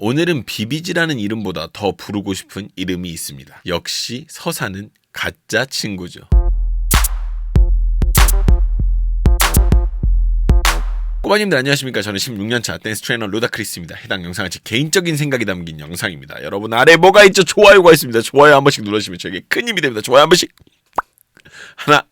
오늘은 비비지라는 이름보다 더 부르고 싶은 이름이 있습니다. 역시 서사는 가짜 친구죠. 꼬마님들 안녕하십니까. 저는 16년차 댄스 트레이너 루다크리스입니다. 해당 영상은 제 개인적인 생각이 담긴 영상입니다. 여러분 아래 뭐가 있죠? 좋아요가 있습니다. 좋아요 한 번씩 눌러주시면 저에게 큰 힘이 됩니다. 좋아요 한 번씩. 하나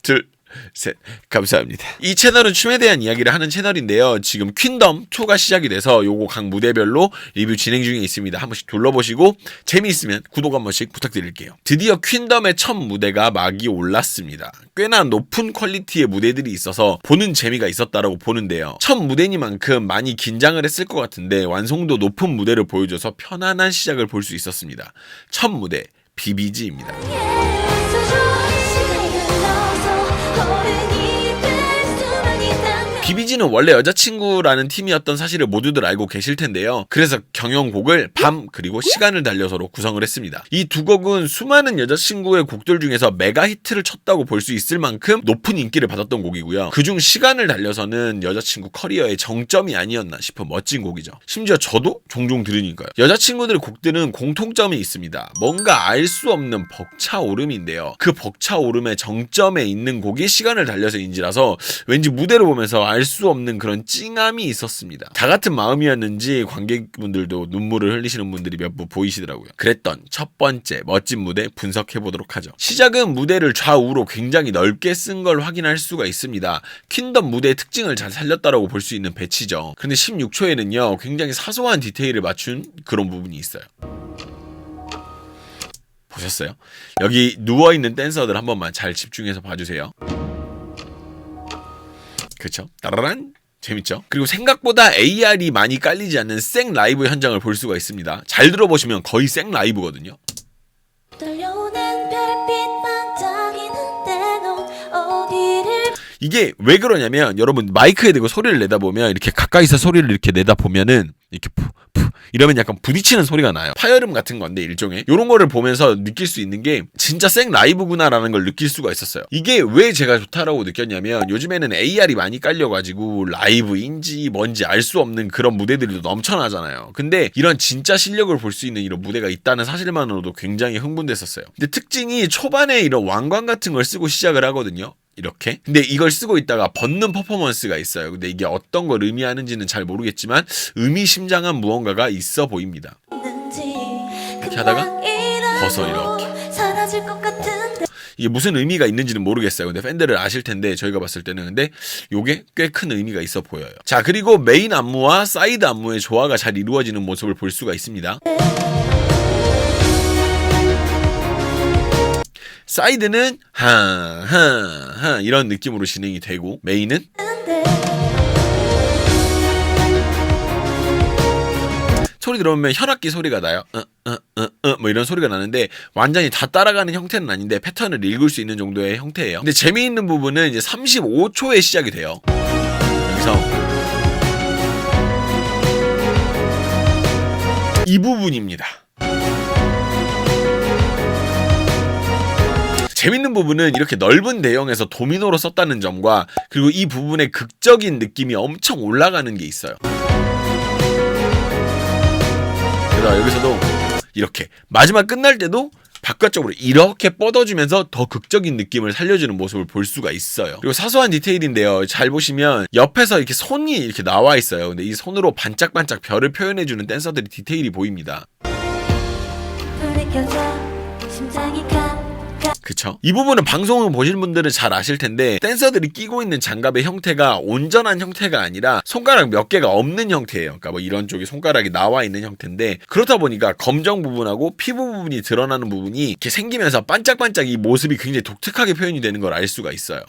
둘 셋. 감사합니다. 이 채널은 춤에 대한 이야기를 하는 채널인데요. 지금 퀸덤 2가 시작이 돼서 요거 각 무대별로 리뷰 진행 중에 있습니다. 한 번씩 둘러보시고 재미있으면 구독 한 번씩 부탁드릴게요. 드디어 퀸덤의 첫 무대가 막이 올랐습니다. 꽤나 높은 퀄리티의 무대들이 있어서 보는 재미가 있었다라고 보는데요. 첫 무대니만큼 많이 긴장을 했을 것 같은데 완성도 높은 무대를 보여줘서 편안한 시작을 볼 수 있었습니다. 첫 무대 비비지입니다. 비비지는 원래 여자친구라는 팀이었던 사실을 모두들 알고 계실 텐데요. 그래서 경연곡을 밤 그리고 시간을 달려서로 구성을 했습니다. 이 두 곡은 수많은 여자친구의 곡들 중에서 메가 히트를 쳤다고 볼 수 있을 만큼 높은 인기를 받았던 곡이고요. 그중 시간을 달려서는 여자친구 커리어의 정점이 아니었나 싶은 멋진 곡이죠. 심지어 저도 종종 들으니까요. 여자친구들의 곡들은 공통점이 있습니다. 뭔가 알 수 없는 벅차오름인데요. 그 벅차오름의 정점에 있는 곡이 시간을 달려서인지라서 왠지 무대를 보면서 알 수 없는 그런 찡함이 있었습니다. 다 같은 마음이었는지 관객분들도 눈물을 흘리시는 분들이 몇 분 보이시더라고요. 그랬던 첫 번째 멋진 무대 분석해보도록 하죠. 시작은 무대를 좌우로 굉장히 넓게 쓴 걸 확인할 수가 있습니다. 퀸덤 무대의 특징을 잘 살렸다라고 볼 수 있는 배치죠. 근데 16초에는요 굉장히 사소한 디테일을 맞춘 그런 부분이 있어요. 보셨어요? 여기 누워있는 댄서들 한 번만 잘 집중해서 봐주세요. 그쵸? 따라란 재밌죠? 그리고 생각보다 AR이 많이 깔리지 않는 생 라이브 현장을 볼 수가 있습니다. 잘 들어보시면 거의 생 라이브거든요. 이게 왜 그러냐면 여러분 마이크에 대고 소리를 내다 보면 이렇게 가까이서 소리를 이렇게 내다 보면은 이렇게 푸 이러면 약간 부딪히는 소리가 나요. 파열음 같은 건데 일종의 요런 거를 보면서 느낄 수 있는 게 진짜 생 라이브구나라는 걸 느낄 수가 있었어요. 이게 왜 제가 좋다라고 느꼈냐면 요즘에는 AR이 많이 깔려가지고 라이브인지 뭔지 알 수 없는 그런 무대들이 넘쳐나잖아요. 근데 이런 진짜 실력을 볼 수 있는 이런 무대가 있다는 사실만으로도 굉장히 흥분됐었어요. 근데 특징이 초반에 이런 왕관 같은 걸 쓰고 시작을 하거든요. 이렇게. 근데 이걸 쓰고 있다가 벗는 퍼포먼스가 있어요. 근데 이게 어떤 걸 의미하는지는 잘 모르겠지만 의미심장한 무언가가 있어 보입니다. 이렇게 하다가 벗어 이렇게. 이게 무슨 의미가 있는지는 모르겠어요. 근데 팬들을 아실 텐데 저희가 봤을 때는 근데 요게 꽤 큰 의미가 있어 보여요. 자, 그리고 메인 안무와 사이드 안무의 조화가 잘 이루어지는 모습을 볼 수가 있습니다. 사이드는 하하하 이런 느낌으로 진행이 되고 메인은 소리 들어보면 현악기 소리가 나요. 뭐 이런 소리가 나는데 완전히 다 따라가는 형태는 아닌데 패턴을 읽을 수 있는 정도의 형태예요. 근데 재미있는 부분은 이제 35초에 시작이 돼요. 여기서 이 부분입니다. 재밌는 부분은 이렇게 넓은 대형에서 도미노로 썼다는 점과 그리고 이 부분의 극적인 느낌이 엄청 올라가는 게 있어요. 그래서 여기서도 이렇게 마지막 끝날 때도 바깥쪽으로 이렇게 뻗어주면서 더 극적인 느낌을 살려주는 모습을 볼 수가 있어요. 그리고 사소한 디테일인데요. 잘 보시면 옆에서 이렇게 손이 이렇게 나와 있어요. 근데 이 손으로 반짝반짝 별을 표현해주는 댄서들의 디테일이 보입니다. 그쵸? 이 부분은 방송을 보신 분들은 잘 아실 텐데 댄서들이 끼고 있는 장갑의 형태가 온전한 형태가 아니라 손가락 몇 개가 없는 형태예요. 그러니까 뭐 이런 쪽에 손가락이 나와 있는 형태인데 그렇다 보니까 검정 부분하고 피부 부분이 드러나는 부분이 이렇게 생기면서 반짝반짝 이 모습이 굉장히 독특하게 표현이 되는 걸 알 수가 있어요.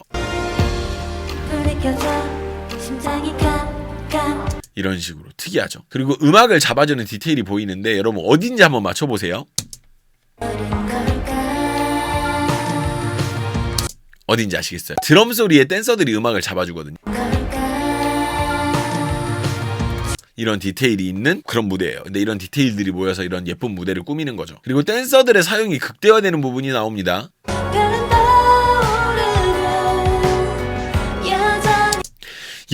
이런 식으로 특이하죠. 그리고 음악을 잡아주는 디테일이 보이는데 여러분 어딘지 한번 맞춰보세요. 어딘지 아시겠어요? 드럼 소리에 댄서들이 음악을 잡아주거든요. 이런 디테일이 있는 그런 무대예요. 근데 이런 디테일들이 모여서 이런 예쁜 무대를 꾸미는 거죠. 그리고 댄서들의 사용이 극대화되는 부분이 나옵니다.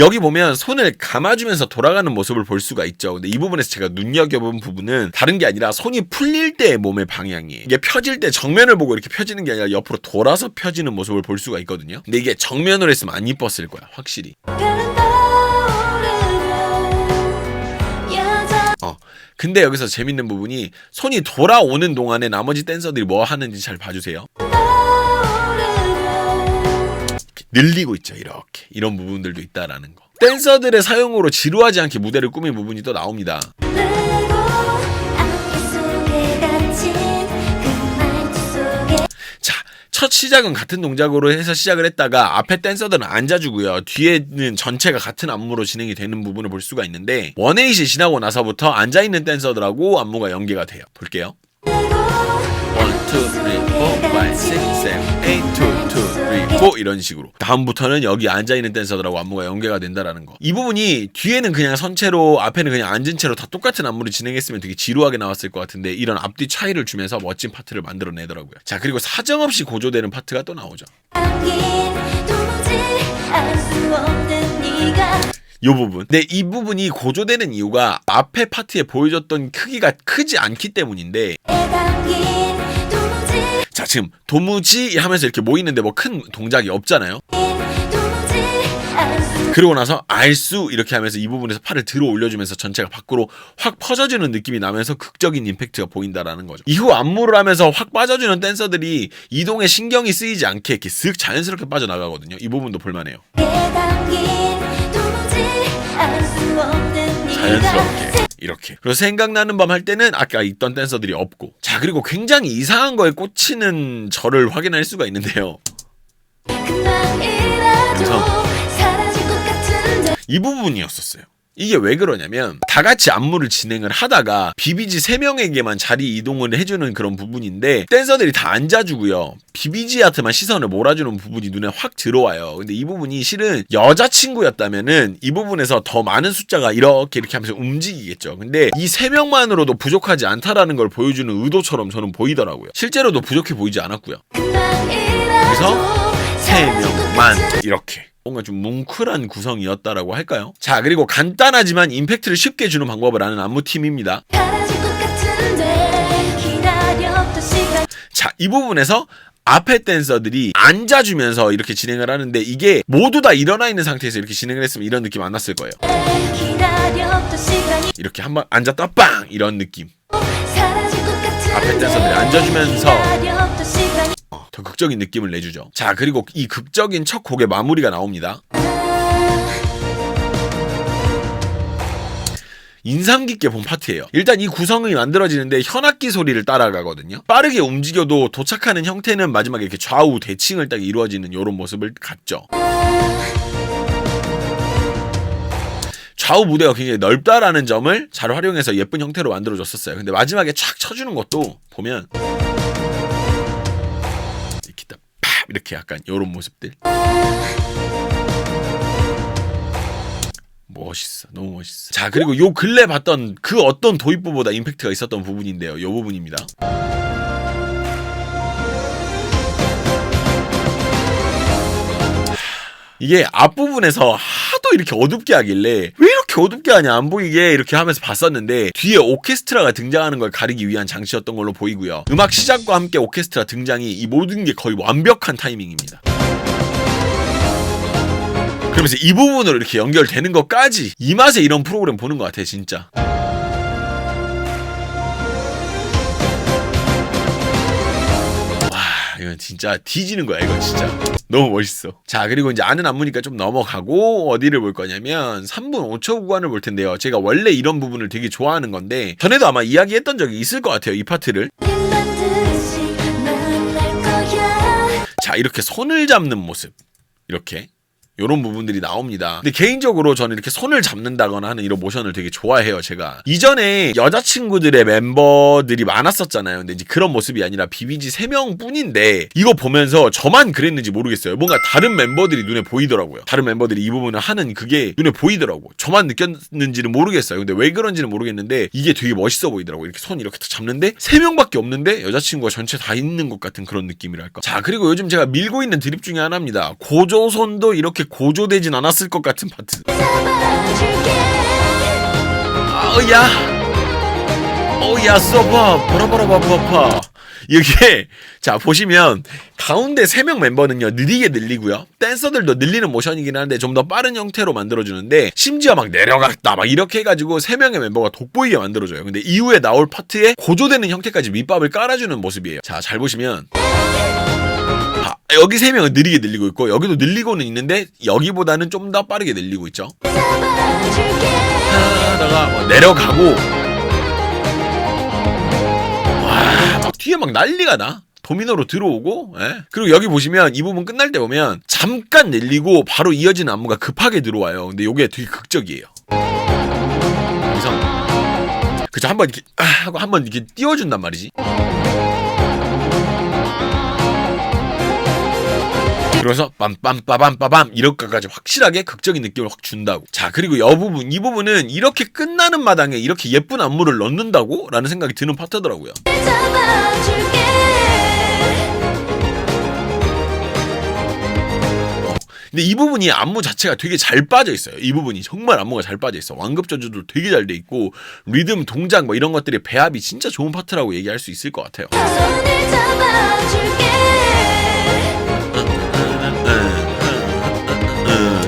여기 보면 손을 감아주면서 돌아가는 모습을 볼 수가 있죠. 근데 이 부분에서 제가 눈여겨본 부분은 다른 게 아니라 손이 풀릴 때의 몸의 방향이 이게 펴질 때 정면을 보고 이렇게 펴지는 게 아니라 옆으로 돌아서 펴지는 모습을 볼 수가 있거든요. 근데 이게 정면으로 했으면 안 이뻤을 거야, 확실히. 근데 여기서 재밌는 부분이 손이 돌아오는 동안에 나머지 댄서들이 뭐 하는지 잘 봐주세요. 늘리고 있죠. 이렇게 이런 부분들도 있다라는 거. 댄서들의 사용으로 지루하지 않게 무대를 꾸민 부분이 또 나옵니다. 자, 첫 시작은 같은 동작으로 해서 시작을 했다가 앞에 댄서들은 앉아주고요. 뒤에는 전체가 같은 안무로 진행이 되는 부분을 볼 수가 있는데 1-8이 지나고 나서부터 앉아있는 댄서들하고 안무가 연계가 돼요. 볼게요. 1, 2, 3, 4, 5, 6, 7, 8, 2, 2, 3, 4 이런 식으로 다음부터는 여기 앉아있는 댄서들하고 안무가 연계가 된다라는 거. 이 부분이 뒤에는 그냥 선체로 앞에는 그냥 앉은 채로 다 똑같은 안무를 진행했으면 되게 지루하게 나왔을 것 같은데 이런 앞뒤 차이를 주면서 멋진 파트를 만들어내더라고요. 자, 그리고 사정없이 고조되는 파트가 또 나오죠. 이 부분. 근데 이 부분이 고조되는 이유가 앞에 파트에 보여줬던 크기가 크지 않기 때문인데 자, 지금 도무지 하면서 이렇게 모이는데 뭐 큰 동작이 없잖아요. 그러고 나서 알수 이렇게 하면서 이 부분에서 팔을 들어 올려주면서 전체가 밖으로 확 퍼져주는 느낌이 나면서 극적인 임팩트가 보인다라는 거죠. 이후 안무를 하면서 확 빠져주는 댄서들이 이동에 신경이 쓰이지 않게 이렇게 쓱 자연스럽게 빠져나가거든요. 이 부분도 볼만해요. 자연스럽게 이렇게. 그리고 생각나는 밤 할 때는 아까 있던 댄서들이 없고. 자, 그리고 굉장히 이상한 거에 꽂히는 저를 확인할 수가 있는데요. 그래서 이 부분이었었어요. 이게 왜 그러냐면 다 같이 안무를 진행을 하다가 비비지 3명에게만 자리 이동을 해주는 그런 부분인데 댄서들이 다 앉아주고요. 비비지한테만 시선을 몰아주는 부분이 눈에 확 들어와요. 근데 이 부분이 실은 여자친구였다면은 이 부분에서 더 많은 숫자가 이렇게 하면서 움직이겠죠. 근데 이 3명만으로도 부족하지 않다라는 걸 보여주는 의도처럼 저는 보이더라고요. 실제로도 부족해 보이지 않았고요. 그래서 3명만 이렇게. 뭔가 좀 뭉클한 구성이었다라고 할까요? 자, 그리고 간단하지만 임팩트를 쉽게 주는 방법을 아는 안무팀입니다. 자, 이 부분에서 앞에 댄서들이 앉아주면서 이렇게 진행을 하는데 이게 모두 다 일어나 있는 상태에서 이렇게 진행을 했으면 이런 느낌 안 났을 거예요. 이렇게 한번 앉았다 빵! 이런 느낌. 앞에 댄서들이 앉아주면서 더 극적인 느낌을 내주죠. 자, 그리고 이 극적인 첫 곡의 마무리가 나옵니다. 인상 깊게 본 파트예요. 일단 이 구성이 만들어지는데 현악기 소리를 따라가거든요. 빠르게 움직여도 도착하는 형태는 마지막에 이렇게 좌우 대칭을 딱 이루어지는 이런 모습을 갖죠. 좌우 무대가 굉장히 넓다라는 점을 잘 활용해서 예쁜 형태로 만들어줬었어요. 근데 마지막에 촥 쳐주는 것도 보면 이렇게 약간 요런 모습들 멋있어. 너무 멋있어. 자, 그리고 요 근래 봤던 그 어떤 도입부보다 임팩트가 있었던 부분인데요. 요 부분입니다. 이게 앞부분에서 하도 이렇게 어둡게 하길래 왜 이렇게 어둡게 하냐 안 보이게 이렇게 하면서 봤었는데 뒤에 오케스트라가 등장하는 걸 가리기 위한 장치였던 걸로 보이고요. 음악 시작과 함께 오케스트라 등장이 이 모든 게 거의 완벽한 타이밍입니다. 그러면서 이 부분으로 이렇게 연결되는 것까지 이 맛에 이런 프로그램 보는 것 같아 진짜. 이건 진짜 뒤지는 거야 이거 진짜 너무 멋있어. 자, 그리고 이제 아는 안무니까 좀 넘어가고 어디를 볼 거냐면 3분 5초 구간을 볼 텐데요. 제가 원래 이런 부분을 되게 좋아하는 건데 전에도 아마 이야기했던 적이 있을 것 같아요 이 파트를. 자, 이렇게 손을 잡는 모습 이렇게 요런 부분들이 나옵니다. 근데 개인적으로 저는 이렇게 손을 잡는다거나 하는 이런 모션을 되게 좋아해요. 제가 이전에 여자친구들의 멤버들이 많았었잖아요. 근데 이제 그런 모습이 아니라 비비지 3명 뿐인데 이거 보면서 저만 그랬는지 모르겠어요. 뭔가 다른 멤버들이 눈에 보이더라고요. 다른 멤버들이 이 부분을 하는 그게 눈에 보이더라고. 저만 느꼈는지는 모르겠어요. 근데 왜 그런지는 모르겠는데 이게 되게 멋있어 보이더라고요. 이렇게 손 이렇게 딱 잡는데 3명밖에 없는데 여자친구가 전체 다 있는 것 같은 그런 느낌이랄까. 자, 그리고 요즘 제가 밀고 있는 드립 중에 하나입니다. 고조손도 이렇게 이렇게 고조되진 않았을 것 같은 파트. 야 써봐 보라보라바바파. 이게 자 보시면 가운데 3명 멤버는요 느리게 늘리고요, 댄서들도 늘리는 모션이긴 한데 좀 더 빠른 형태로 만들어주는데, 심지어 막 내려갔다 막 이렇게 해가지고 3명의 멤버가 돋보이게 만들어줘요. 근데 이후에 나올 파트에 고조되는 형태까지 밑밥을 깔아주는 모습이에요. 자 잘 보시면 여기 3명은 느리게 늘리고 있고, 여기도 늘리고는 있는데 여기보다는 좀 더 빠르게 늘리고 있죠. 하다가 내려가고 막 뒤에 막 난리가 나. 도미노로 들어오고, 그리고 여기 보시면 이 부분 끝날 때 보면 잠깐 늘리고 바로 이어지는 안무가 급하게 들어와요. 근데 이게 되게 극적이에요. 그래서 그쵸, 한번 이렇게 하고 한번 이렇게 띄워준단 말이지. 그래서 빰빰빠밤빠밤 이렇게까지 확실하게 극적인 느낌을 확 준다고. 자 그리고 이 부분은 이렇게 끝나는 마당에 이렇게 예쁜 안무를 넣는다고? 라는 생각이 드는 파트더라고요. 근데 이 부분이 안무 자체가 되게 잘 빠져 있어요. 이 부분이 정말 안무가 잘 빠져 있어. 완급 전주도 되게 잘 돼 있고, 리듬, 동작 뭐 이런 것들의 배합이 진짜 좋은 파트라고 얘기할 수 있을 것 같아요.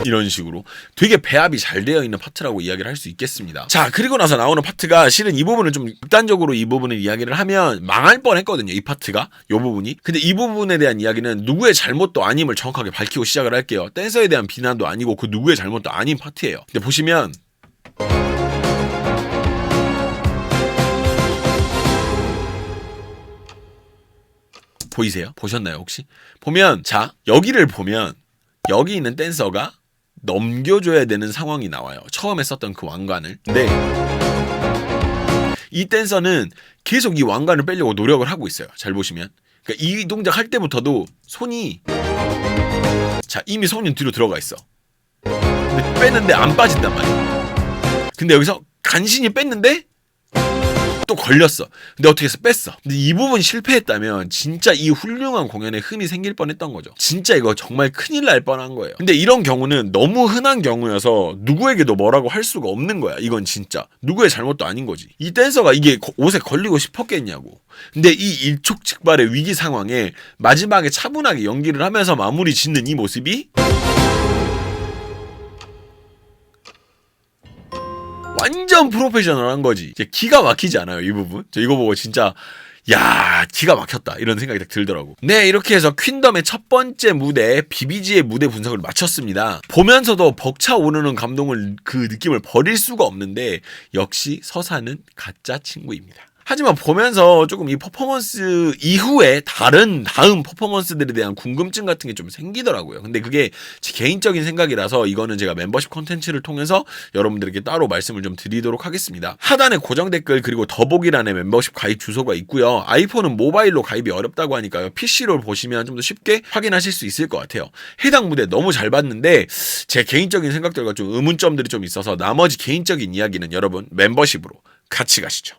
이런 식으로 되게 배합이 잘 되어 있는 파트라고 이야기를 할 수 있겠습니다. 자 그리고 나서 나오는 파트가, 실은 이 부분을 좀 극단적으로 이 부분을 이야기를 하면 망할 뻔했거든요, 이 파트가, 이 부분이. 근데 이 부분에 대한 이야기는 누구의 잘못도 아님을 정확하게 밝히고 시작을 할게요. 댄서에 대한 비난도 아니고 그 누구의 잘못도 아닌 파트예요. 근데 보시면 보이세요? 보셨나요 혹시? 보면 자 여기를 보면 여기 있는 댄서가 넘겨줘야 되는 상황이 나와요. 처음에 썼던 그 왕관을. 근데 이 댄서는 계속 이 왕관을 빼려고 노력을 하고 있어요. 잘 보시면. 그러니까 이 동작 할 때부터도 손이 이미 손이 뒤로 들어가 있어. 근데 빼는데 안 빠진단 말이야. 근데 여기서 간신히 뺐는데 또 걸렸어. 근데 어떻게 해서 뺐어. 근데 이 부분 실패했다면 진짜 이 훌륭한 공연에 흠이 생길 뻔했던 거죠. 진짜 이거 정말 큰일 날 뻔한 거예요. 근데 이런 경우는 너무 흔한 경우여서 누구에게도 뭐라고 할 수가 없는 거야. 이건 진짜 누구의 잘못도 아닌 거지. 이 댄서가 이게 옷에 걸리고 싶었겠냐고. 근데 이 일촉즉발의 위기 상황에 마지막에 차분하게 연기를 하면서 마무리 짓는 이 모습이 완전 프로페셔널한 거지. 이제 기가 막히지 않아요, 이 부분? 저 이거 보고 진짜 야 기가 막혔다 이런 생각이 딱 들더라고. 네, 이렇게 해서 퀸덤의 첫 번째 무대 비비지의 무대 분석을 마쳤습니다. 보면서도 벅차오르는 감동을, 그 느낌을 버릴 수가 없는데 역시 서사는 가짜 친구입니다. 하지만 보면서 조금 이 퍼포먼스 이후에 다음 퍼포먼스들에 대한 궁금증 같은 게 좀 생기더라고요. 근데 그게 제 개인적인 생각이라서 이거는 제가 멤버십 콘텐츠를 통해서 여러분들에게 따로 말씀을 좀 드리도록 하겠습니다. 하단에 고정 댓글 그리고 더보기란에 멤버십 가입 주소가 있고요. 아이폰은 모바일로 가입이 어렵다고 하니까요. PC로 보시면 좀 더 쉽게 확인하실 수 있을 것 같아요. 해당 무대 너무 잘 봤는데 제 개인적인 생각들과 좀 의문점들이 좀 있어서 나머지 개인적인 이야기는 여러분 멤버십으로 같이 가시죠.